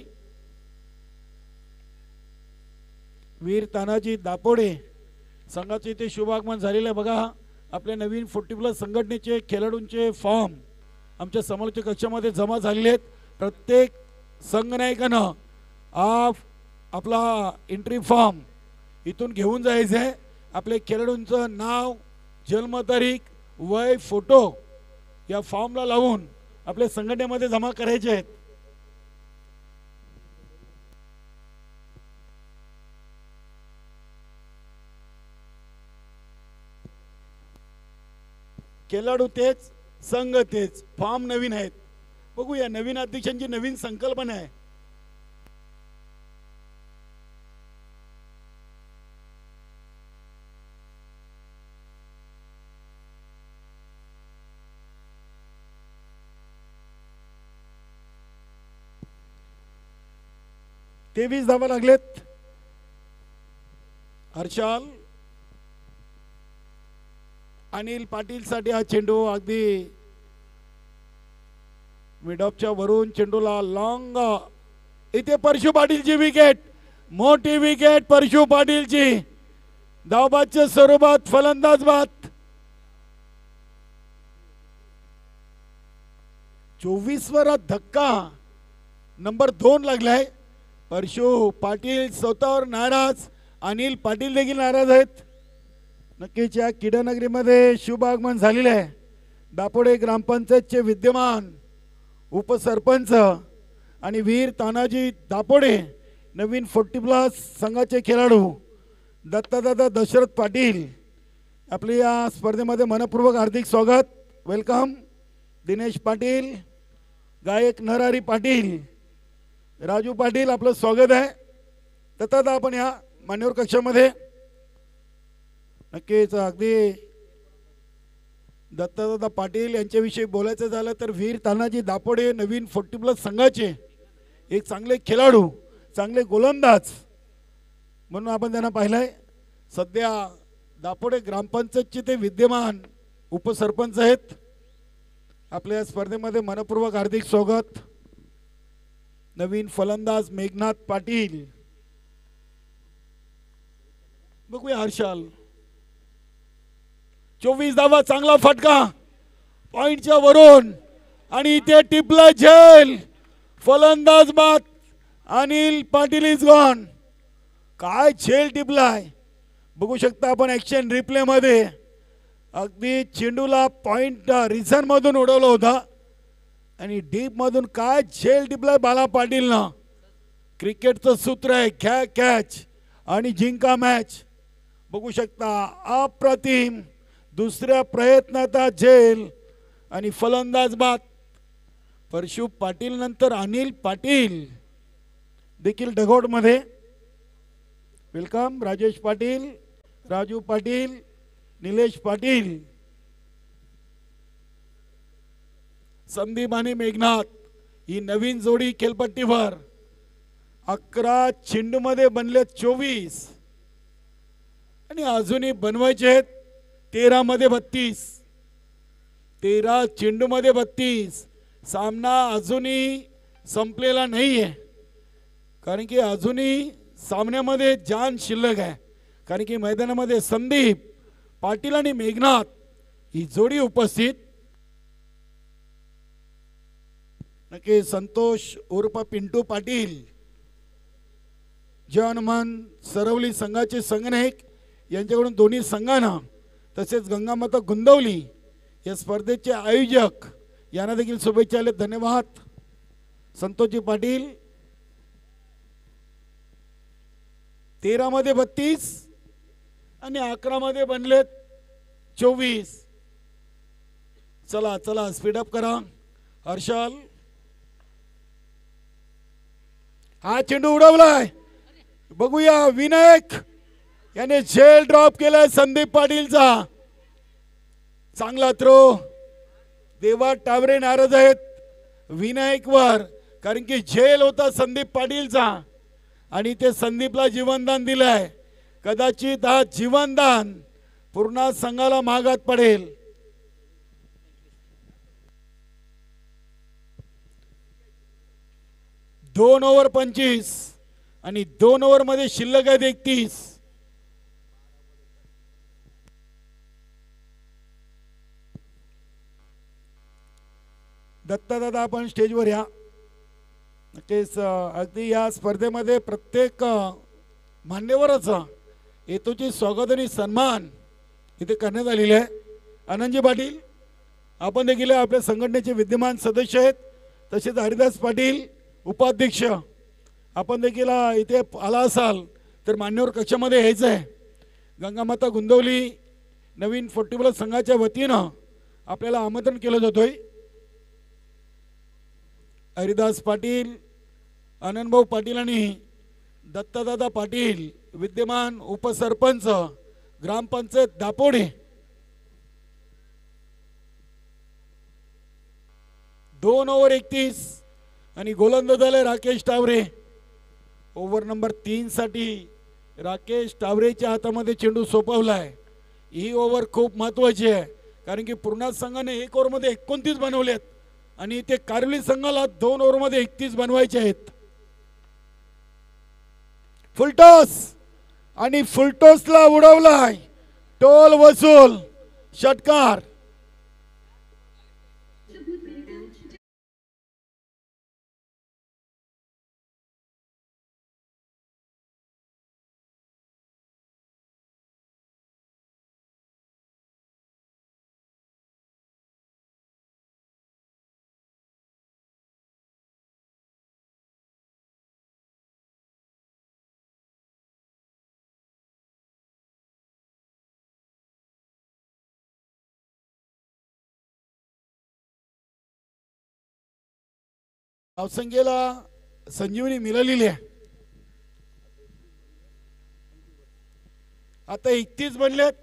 वीर तानाजी दापोडे संघाचे इथे शुभागमन झालेलं आहे. बघा, आपल्या नवीन 40+ संघटनेचे खेळाडूंचे फॉर्म आमच्या समालोचक कक्षामध्ये जमा झालेले आहेत. प्रत्येक संघनायकानं आपला एंट्री फॉर्म इथून घेऊन जायचं आहे. आपले खेळाडूंचं नाव, जन्मतारीख, वय, फोटो या फॉर्मला लावून आपल्या संघटनेमध्ये जमा करायचे आहेत. खेळाडू तेच, संघ तेच, फॉर्म नवीन आहेत. बघूया नवीन अध्यक्षांची नवीन संकल्पना आहे. तेवीस धावा लागलेत. हर्षल अनिल पाटील साठी हा चेंडू अगदी मिडऑफच्या वरून चेंडूला लॉंग. इथे परशु पाटीलची विकेट, मोठी विकेट परशु पाटीलची. धावबादच्या स्वरूपात फलंदाज बाद. 24 वर धक्का नंबर 2 लागलाय. परशु पाटील स्वतःवर नाराज, अनिल पाटील देखील नाराज आहेत. नक्कीच या किडानगरीमध्ये शुभ आगमन झालेले आहे. दापोडे ग्रामपंचायतचे विद्यमान उपसरपंच आणि वीर तानाजी दापोडे नवीन 40+ संघाचे खेळाडू दत्तादादा दशरथ पाटील आपली या स्पर्धेमध्ये मनपूर्वक हार्दिक स्वागत. वेलकम. दिनेश पाटील, गायक नरहरी पाटील, राजू पाटील, आपलं स्वागत आहे. तथात आपण या मान्यवर कक्षामध्ये नक्कीच अगदी दत्तादादा पाटील यांच्याविषयी बोलायचं झालं तर वीर तानाजी दापोडे नवीन 40+ संघाचे एक चांगले खेळाडू, चांगले गोलंदाज म्हणून आपण त्यांना पाहिलंय. सध्या दापोडे ग्रामपंचायतचे ते विद्यमान उपसरपंच आहेत. आपल्या स्पर्धेमध्ये मनपूर्वक हार्दिक स्वागत. नवीन फलंदाज मेघनाथ पाटील. बघूया हर्षल. 24 धावा, चांगला फटका पॉइंटच्या वरून आणि इथे टिपला झेल. फलंदाज बाद. Anil Patil is gone. काय झेल टिपलाय बघू शकता आपण ऍक्शन रिप्ले मध्ये. अगदी चेंडूला पॉइंट रिझन मधून उडवलं होता आणि डीप मधून काय झेल टिपलाय बाला पाटीलनं. क्रिकेटचं सूत्र आहे घ्या कॅच आणि जिंका मॅच. बघू शकता अप्रतिम. दुसऱ्या प्रयत्नात झेल आणि फलंदाज बाद. परशु पाटील नंतर अनिल पाटील देखील डगआउट मध्ये. वेलकम. राजेश पाटील, राजू पाटील, निलेश पाटील, संदीप आणि मेघनाथ ही नवीन जोडी खेळपट्टीवर. 11 चेंडूमध्ये बनले 24 आणि अजूनही बनवायचे आहेत 13 मध्ये 32. 13 चेंडूमध्ये 32. सामना अजूनही संपलेला नाहीये कारण की अजूनही सामन्यामध्ये जान शिल्लक आहे. कारण की मैदानामध्ये संदीप पाटील आणि मेघनाथ ही जोडी उपस्थित. नक्की संतोष उर्फ पिंटू पाटील, जनमन सरवली संघाचे संघनायक यांच्याकडून दोन्ही संघांना तसेच गंगामाता गुंदवली या स्पर्धेचे आयोजक यांना देखील शुभेच्छा आले. धन्यवाद. संतोषजी पाटील. 13 मध्ये 32 आणि 11 मध्ये बनलेत 24. चला चला स्पीडअप करा. हर्षल. हा चेंडू उडवलाय. बघूया विनायक याने झेल ड्रॉप केलाय संदीप पाटीलचा. चांगला थ्रो. देवा टावरे नाराज आहेत विनायकवर कारण की झेल होता संदीप पाटीलचा आणि ते संदीपला जीवनदान दिलंय. कदाचित हा जीवनदान पूर्ण संघाला महागात पडेल. दोन ओव्हर 25 आणि 2 ओव्हर मध्ये शिल्लक आहेत 31. दत्तादादा आपण स्टेजवर या. नक्कीच अगदी या स्पर्धेमध्ये प्रत्येक मान्यवराचा हेतूची स्वागत आणि सन्मान इथे करण्यात आलेले आहे. आनंदजी पाटील आपण देखील आपल्या संघटनेचे विद्यमान सदस्य आहेत. तसेच हरिदास पाटील उपाध्यक्ष आपण देखील इथे आला असाल तर मान्यवर कक्षामध्ये यायचं आहे. गंगामाता गुंदवली नवीन 40+ संघाच्या वतीनं आपल्याला आमंत्रण केलं जातोय. हरिदास पाटील, आनंदभाऊ पाटील आणि दत्तादादा पाटील विद्यमान उपसरपंच ग्रामपंचायत दापोडे. 2 ओव्हर 31 आणि गोलंदाज झाले राकेश टावरे. ओव्हर नंबर 3 साठी राकेश टावरेच्या हातामध्ये चेंडू सोपवलाय. ही ओव्हर खूप महत्वाची आहे कारण की पूर्ण संघाने 1 ओव्हरमध्ये 29 बनवलेत आणि ते कारली संघाला 2 ओव्हरमध्ये 31 बनवायचे आहेत. फुलटॉस आणि फुलटॉसला उडवलाय. टोल वसूल षटकार. धावसंख्येला संजीवनी मिळालेली आहे. आता 31 बनलेत,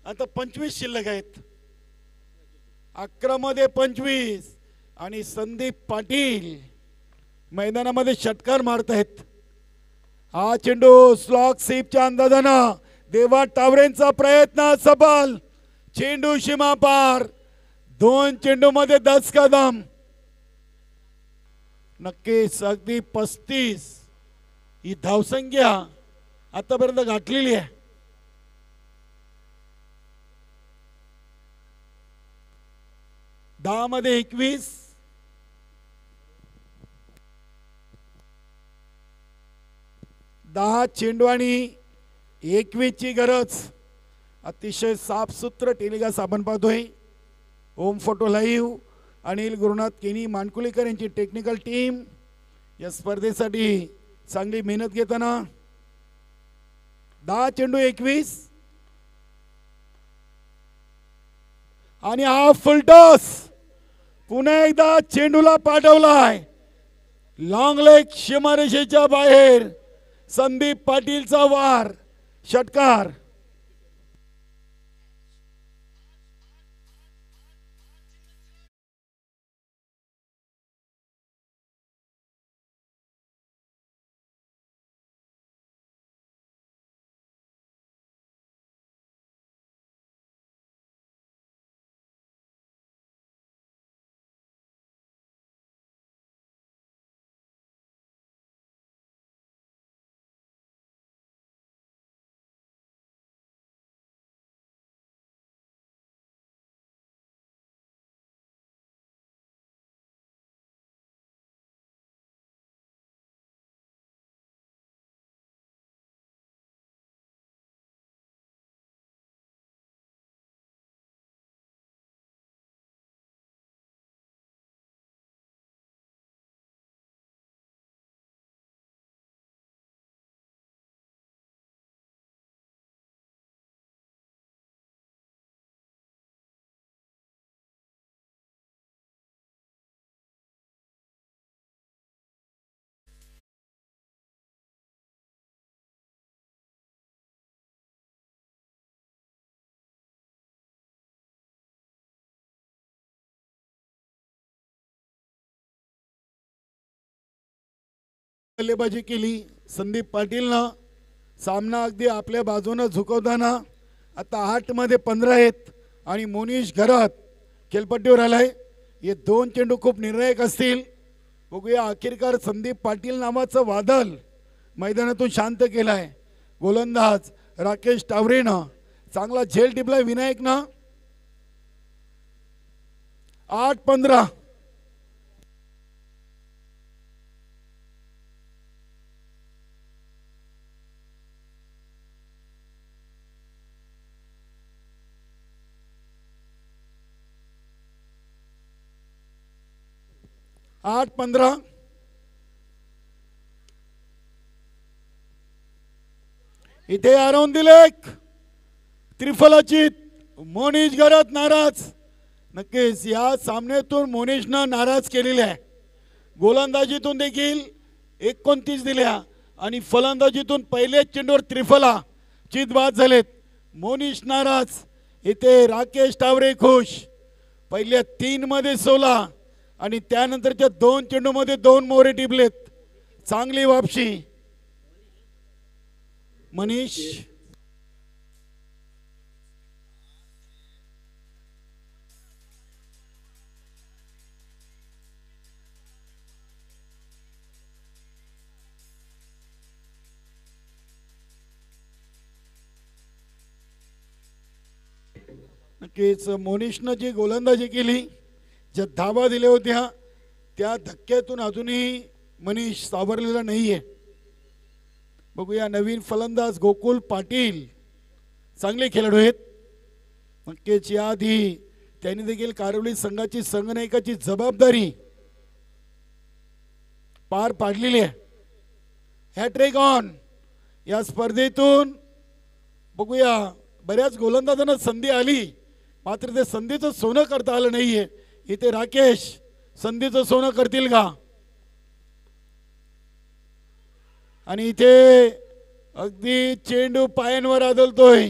आता 25 शिल्लक आहेत. 11 मध्ये 25 आणि संदीप पाटील मैदानामध्ये षटकार मारतायत. हा चेंडू स्लॉक सीपच्या अंदाजानं देवा टावरेंचा प्रयत्न सफल. चेंडू सीमा पार. 2 चेंडू मध्ये 10 कदम. नक्कीच अगदी 35 ही धावसंख्या आतापर्यंत गाठलेली आहे. 10 मध्ये 21. 10 चेंडू आणि 21 ची गरज. अतिशय साफसूत्र टेलिकास्ट आपण पाहतोय. Home photo live Anil Gurunath केनी मानकुलीकर यांची टेक्निकल टीम या स्पर्धेसाठी चांगली मेहनत घेताना. 10 चेंडू 21 आणि हा फुलटॉस. पुन्हा एकदा चेंडूला पाठवलाय. लॉंग लेग सीमारेषेच्या बाहेर. संदीप पाटीलचा वार. षटकार. बल्लेबाजी केली संदीप पाटीलनं. सामना अगदी आपल्या बाजूने झुकवताना आता 8 मध्ये 15 आहेत आणि मोनिश घरात खेळपट्टीवर आलाय. हे 2 चेंडू खूप निर्णायक असतील. बघूया अखेरकार संदीप पाटील नावाचं वादळ मैदानातून शांत केलाय. गोलंदाज राकेश टावरेनं चांगला झेल टिपलाय. विनायकनं. 8-15. 8-15. इथे आरवून दिले त्रिफलाची. मोनिश घरात नाराज. नक्कीच या सामन्यातून मोनिशनं नाराज केलेले आहे. गोलंदाजीतून देखील 29 दिल्या आणि फलंदाजीतून पहिल्या चेंडूवर त्रिफला चित बाद झालेत. मोनिश नाराज. इथे राकेश टावरे खुश. पहिल्या 3 मध्ये 16 आणि त्यानंतरच्या 2 चेंडूमध्ये 2 मोहरे टिपलेत. चांगली वापशी. मनीष. नक्कीच मोनिशनं जी गोलंदाजी केली, ज्या धावा दिल्या होत्या, त्या धक्क्यातून अजूनही मनीष सावरलेला नाहीये. बघूया नवीन फलंदाज गोकुल पाटील चांगले खेळाडू आहेत. नक्कीच याआधी त्यांनी देखील कारवली संघाची संघनायकाची जबाबदारी पार पाडलेली आहे. Hat-trick on. या स्पर्धेतून बघूया बऱ्याच गोलंदाजांना संधी आली, मात्र ते संधीचं सोनं करता आलं नाहीये. इथे राकेश संधीचं सोनं करतील का? आणि इथे अगदी चेंडू पायांवर आदळतोय.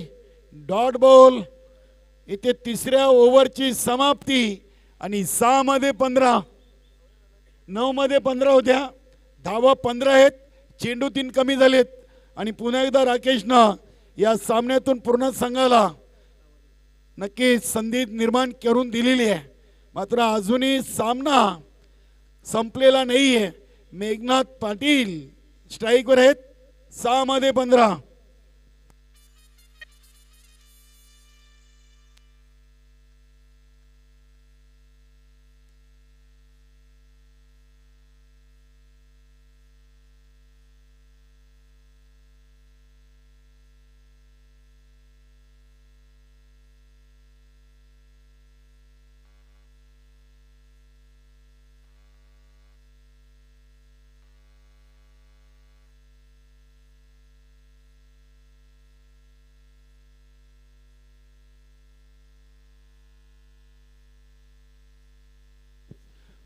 Dot ball. इथे तिसऱ्या ओव्हरची समाप्ती आणि 6 मध्ये 15, 9 मध्ये 15 होत्या. धावा 15 आहेत. चेंडू 3 कमी झालेत आणि पुन्हा एकदा राकेशनं या सामन्यातून पूर्ण संघाला नक्कीच संधी निर्माण करून दिलेली आहे. मात्र अजूनही सामना संपलेला नाहीये. मेघनाथ पाटील स्ट्राईकवर आहेत. 6 मध्ये 15.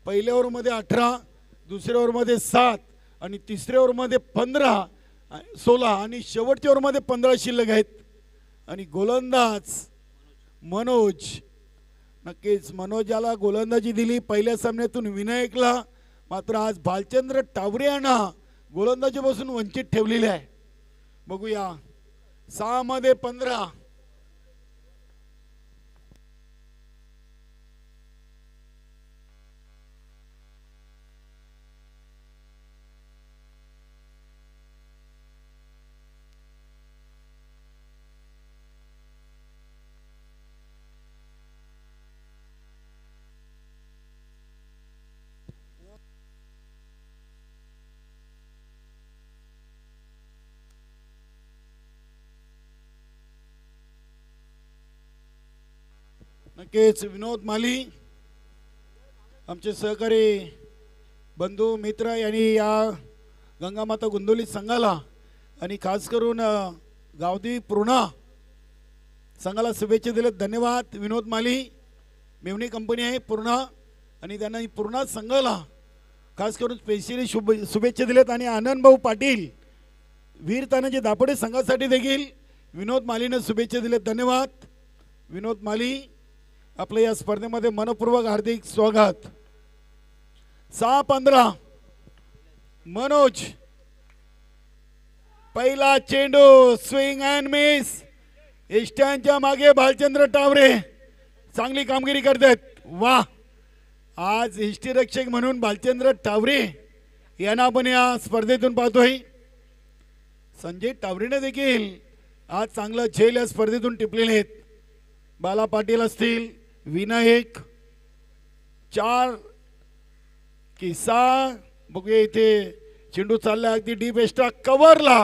पहिल्या ओव्हरमध्ये 18, दुसऱ्या ओव्हरमध्ये 7 आणि तिसऱ्या ओव्हरमध्ये 15, 16 आणि शेवटच्या ओव्हरमध्ये 15 शिल्लक आहेत. आणि गोलंदाज मनोज. नक्कीच मनोजाला गोलंदाजी दिली पहिल्या सामन्यातून विनायकला. मात्र आज भालचंद्र टावरे यांना गोलंदाजीपासून वंचित ठेवलेले आहे. बघूया. 6 मध्ये 15. नक्कीच विनोद माली आमचे सहकारी बंधू मित्र यांनी या गंगामाता गोंदवली संघाला आणि खास करून गावदेवी पूर्णा संघाला शुभेच्छा दिलेत. धन्यवाद विनोद माली. मेवणी कंपनी आहे पूर्णा आणि त्यांना पूर्णा संघाला खास करून स्पेशली शुभेच्छा दिलेत. आणि आनंद भाऊ पाटील वीर तानाजी दापोडे संघासाठी देखील विनोद मालीने शुभेच्छा दिलेत. धन्यवाद विनोद माली. आपल्या या स्पर्धेमध्ये मनपूर्वक हार्दिक स्वागत. 6-15 मनोज. पहिला चेंडू स्विंग अँड मिस. इष्टांच्या मागे भालचंद्र टावरे चांगली कामगिरी करतात. वा. आज इष्टिरक्षक म्हणून भालचंद्र टावरे यांना आपण या स्पर्धेतून पाहतोय. संजय टावरेने देखील आज चांगला झेल या स्पर्धेतून टिपलेले आहेत. बाला पाटील असतील, विनायक. 4 की 6. बघूया इथे चेंडू चालला अगदी डीप एक्स्ट्रा कव्हरला.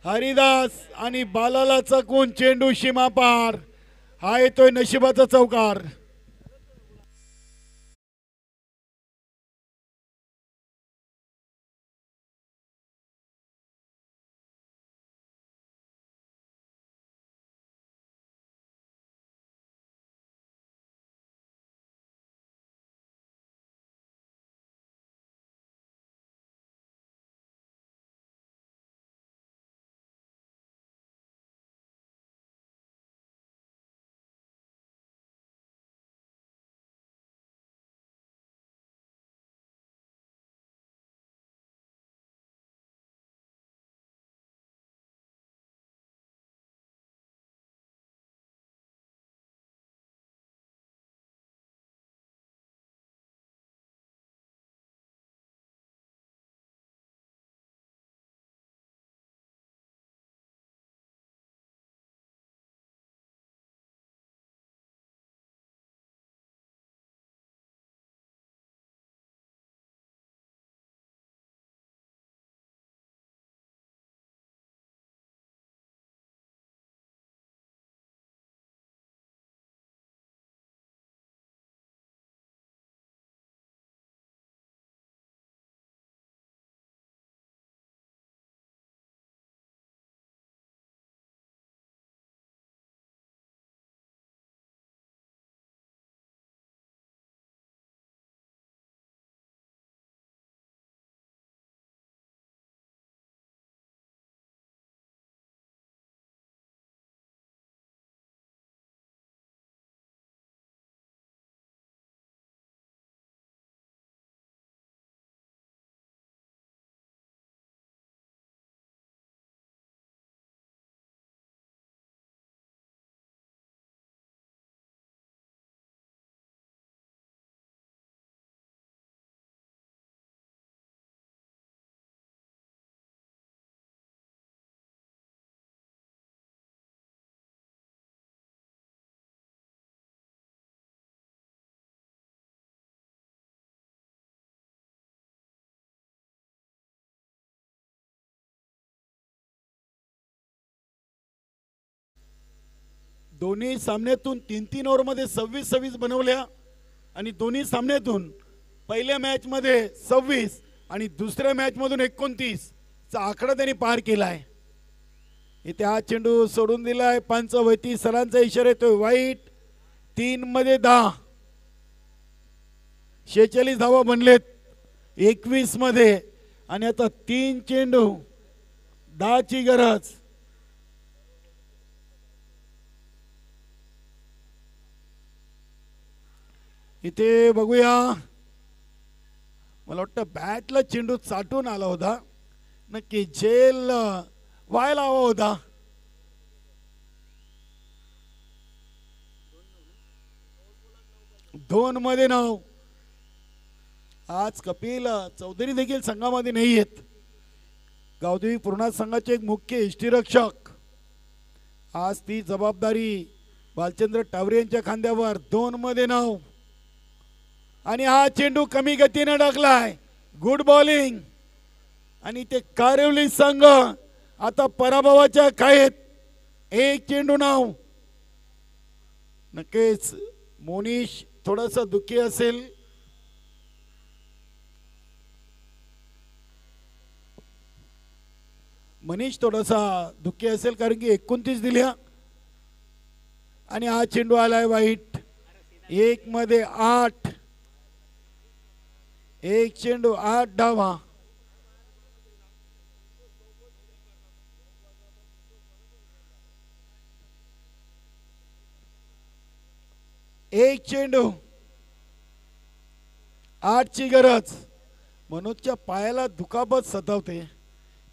हरिदास आणि बालाला चकून चेंडू सीमा पार. हा येतोय नशिबाचा चौकार. दोन्ही सामन्यातून 3-3 ओव्हरमध्ये 26 बनवल्या आणि दोन्ही सामन्यातून पहिल्या मॅचमध्ये 26 आणि दुसऱ्या मॅचमधून 29 चा आकडा त्यांनी पार केलाय. इथे हा चेंडू सोडून दिलाय. पंचवती सरांचा इशारा येतोय वाईट. 3 मध्ये 10, 46 धावा बनलेत 21 मध्ये आणि आता 3 चेंडू 10 ची गरज. इथे बघूया, मला वाटतं बॅटला चेंडू चाटून आला होता, नक्की झेल व्हायला हवा होता. दोन मध्ये 9. आज कपिल चौधरी देखील संघामध्ये नाही आहेत. गावदेवी पूर्णा संघाचे एक मुख्य यष्टीरक्षक. आज ती जबाबदारी बालचंद्र टावरे यांच्या खांद्यावर. 2 मध्ये 9 आणि हा चेंडू कमी गतीने टाकलाय. गुड बॉलिंग आणि ते कारिवली संघ आता पराभवाच्या खाईत. 1 चेंडू 9. नक्कीच मोनिश थोडासा दुःखी असेल. मनीष थोडासा दुःखी असेल कारण की 29 दिल्या आणि हा चेंडू आलाय वाईट. 1 मध्ये 8. 1 चेंडू 8 धावा. एक चेंडू 8 ची गरज. मनोजच्या पायाला दुखापत सतावते.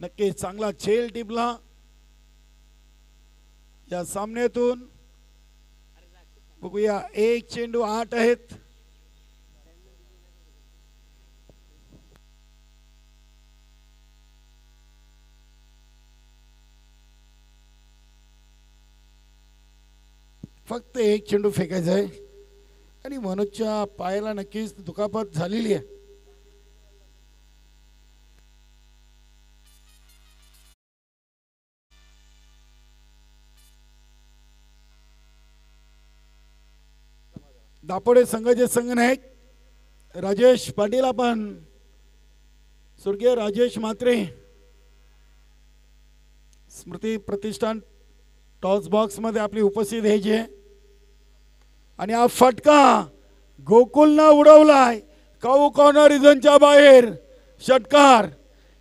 नक्की चांगला झेल टिपला या सामन्यातून. बघूया 1 चेंडू 8 आहेत. फक्त 1 चेंडू फेकायचा आहे आणि मनोजच्या पायाला नक्कीच दुखापत झालेली आहे. दापोडे संघाचे संघनायक राजेश पाटील, आपण स्वर्गीय राजेश म्हात्रे स्मृती प्रतिष्ठान टॉस बॉक्स मध्ये आपली उपस्थित द्यायची आहे. आणि हा फटका गोकुलनं उडवलाय. काऊ कॉर्नर रिझनच्या बाहेर षटकार.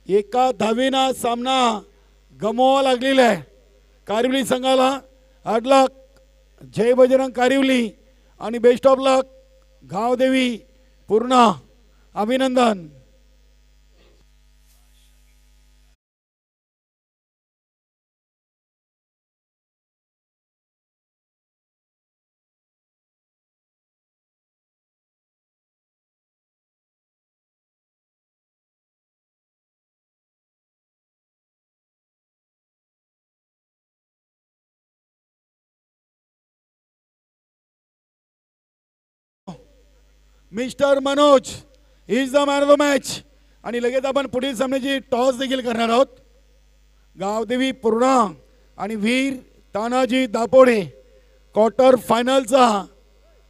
1 धावेनं सामना गमवावा लागलेला आहे कारिवली संघाला. हार्ड लक जय बजरंग कारिवली आणि बेस्ट ऑफ लक गावदेवी पूर्णा. अभिनंदन. Mister Manoj is the man of the match. आणि लगेच आपण पुढील सामन्याची टॉस देखील करणार आहोत. गावदेवी पूर्णा आणि वीर तानाजी दापोडे क्वार्टर फायनलचा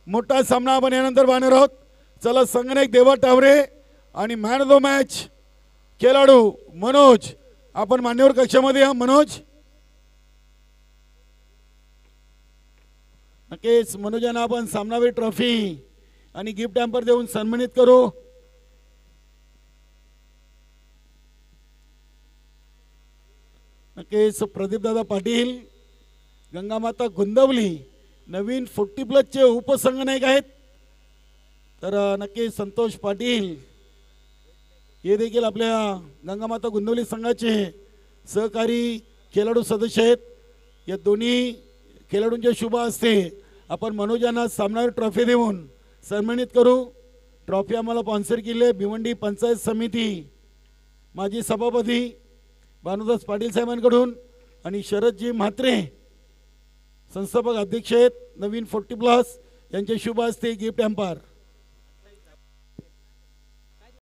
मोठा सामना आपण यानंतर पाहणार आहोत. चला संघनायक देवा टावरे आणि मॅन ऑफ द मॅच खेळाडू मनोज, आपण मान्यवर कक्षामध्ये या. मनोज, नक्कीच मनोजांना आपण सामनावीर ट्रॉफी आणि गिफ्ट हॅम्पर देऊन सन्मानित करू. नक्कीच प्रदीप दादा पाटील गंगामाता गुंदवली नवीन 40+ चे उपसंघनायक आहेत. तर नक्कीच संतोष पाटील हे देखील आपल्या गंगामाता गुंदवली संघाचे सहकारी खेळाडू सदस्य आहेत. या दोन्ही खेळाडूंच्या शुभ हस्ते आपण मनोजांना सामनावीर ट्रॉफी देऊन सन्मानित करू. ट्रॉफी आम्हाला स्पॉन्सर केली आहे भिवंडी पंचायत समिती माजी सभापती भानुदास पाटील साहेबांकडून आणि शरदजी म्हात्रे संस्थापक अध्यक्ष आहेत नवीन 40+ यांच्या शुभ हस्ते गिफ्ट हॅम्पर.